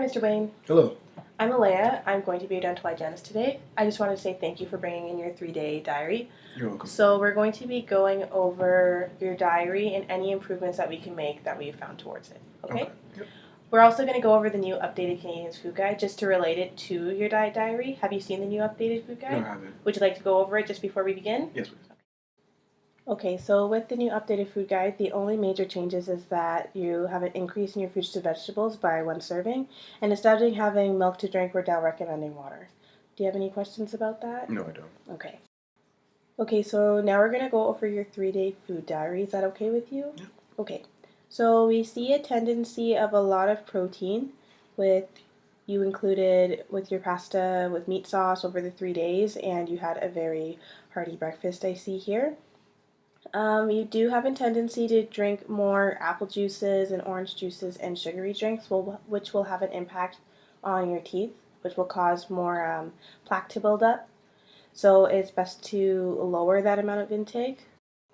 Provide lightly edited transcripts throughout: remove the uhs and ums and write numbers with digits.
Mr. Wayne. Hello. I'm Alea. I'm going to be your dental hygienist today. I just wanted to say thank you for bringing in your 3-day diary. You're welcome. So we're going to be going over your diary and any improvements that we can make that we've found towards it. Okay? Yep. We're also going to go over the new updated Canadian's Food Guide just to relate it to your diet diary. Have you seen the new updated food guide? No, I haven't. Would you like to go over it just before we begin? Yes, please. Okay, so with the new updated food guide, the only major changes is that you have an increase in your fruits to vegetables by 1 serving, and instead of having milk to drink, we're now recommending water. Do you have any questions about that? No, I don't. Okay. Okay, so now we're going to go over your 3-day food diary. Is that okay with you? Yeah. Okay. So we see a tendency of a lot of protein with you included with your pasta with meat sauce over the 3 days, and you had a very hearty breakfast I see here. You do have a tendency to drink more apple juices and orange juices and sugary drinks, which will have an impact on your teeth, which will cause more plaque to build up. So it's best to lower that amount of intake.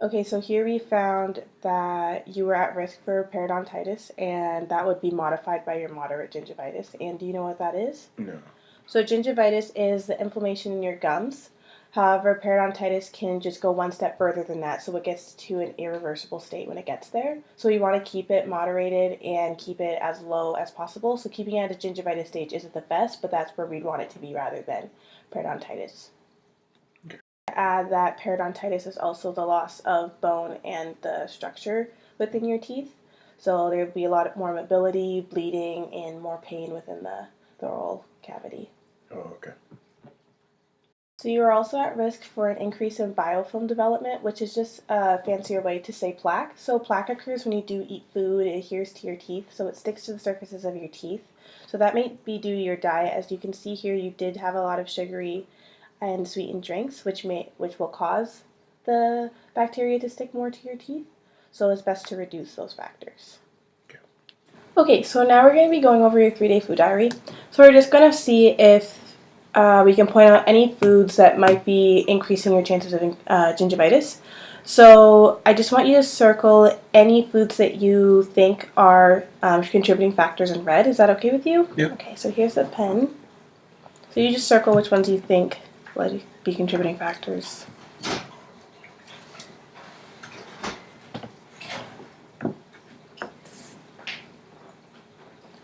Okay, so here we found that you were at risk for periodontitis, and that would be modified by your moderate gingivitis. And do you know what that is? No. So gingivitis is the inflammation in your gums. However, periodontitis can just go one step further than that, so it gets to an irreversible state when it gets there. So we want to keep it moderated and keep it as low as possible. So keeping it at a gingivitis stage isn't the best, but that's where we'd want it to be rather than periodontitis. Okay. Add that periodontitis is also the loss of bone and the structure within your teeth. So there would be a lot more mobility, bleeding, and more pain within the oral cavity. Oh, okay. So you are also at risk for an increase in biofilm development, which is just a fancier way to say plaque. So plaque occurs when you do eat food, it adheres to your teeth, so it sticks to the surfaces of your teeth. So that may be due to your diet. As you can see here, you did have a lot of sugary and sweetened drinks, which will cause the bacteria to stick more to your teeth. So it's best to reduce those factors. Okay, so now we're going to be going over your 3-day food diary. So we're just going to see if we can point out any foods that might be increasing your chances of gingivitis. So I just want you to circle any foods that you think are contributing factors in red. Is that okay with you? Yep. Okay, so here's the pen. So you just circle which ones you think would be contributing factors.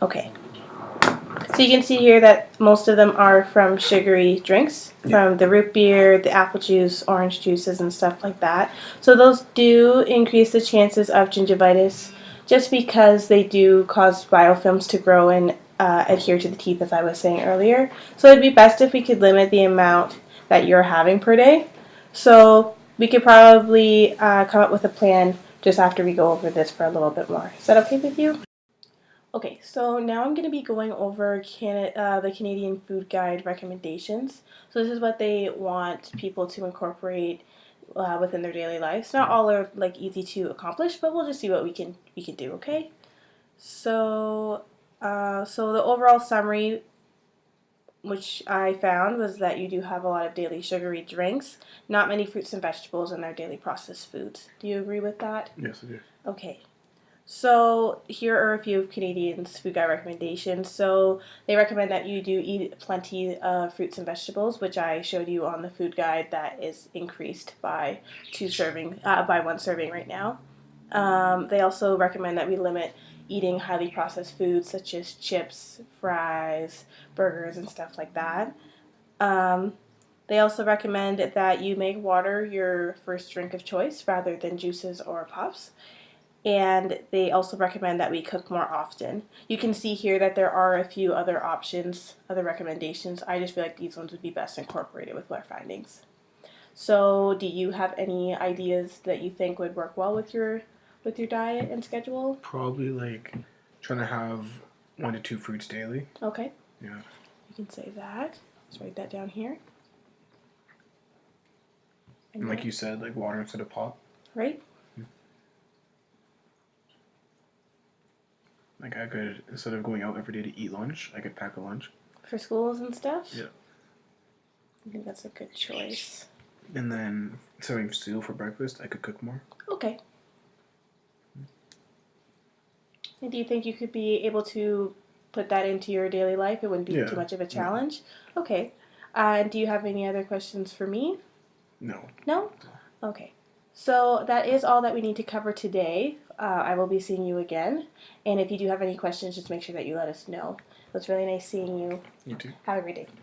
Okay. So you can see here that most of them are from sugary drinks, from the root beer, the apple juice, orange juices, and stuff like that. So those do increase the chances of gingivitis just because they do cause biofilms to grow and adhere to the teeth, as I was saying earlier. So it'd be best if we could limit the amount that you're having per day. So we could probably come up with a plan just after we go over this for a little bit more. Is that okay with you? Okay, so now I'm going to be going over the Canadian Food Guide recommendations. So this is what they want people to incorporate within their daily lives. Not all are like easy to accomplish, but we'll just see what we can do. Okay. So the overall summary, which I found, was that you do have a lot of daily sugary drinks, not many fruits and vegetables in their daily processed foods. Do you agree with that? Yes, I do. Okay. So here are a few of Canadians' food guide recommendations. So they recommend that you do eat plenty of fruits and vegetables, which I showed you on the food guide that is increased by 1 serving right now. They also recommend that we limit eating highly processed foods such as chips, fries, burgers, and stuff like that. They also recommend that you make water your first drink of choice rather than juices or pops. And they also recommend that we cook more often. You can see here that there are a few other options, other recommendations. I just feel like these ones would be best incorporated with our findings. So do you have any ideas that you think would work well with your diet and schedule? Probably like trying to have 1 to 2 fruits daily. Okay. Yeah. You can say that. Let's write that down here. And like you said, like water instead of pop. Right. Like I could, instead of going out every day to eat lunch, I could pack a lunch. For schools and stuff? Yeah. I think that's a good choice. And then serving cereal for breakfast, I could cook more. Okay. And do you think you could be able to put that into your daily life. It wouldn't be Yeah, too much of a no. challenge. Okay. Do you have any other questions for me? No. No? Okay. So that is all that we need to cover today. I will be seeing you again. And if you do have any questions, just make sure that you let us know. It was really nice seeing you. You too. Have a great day.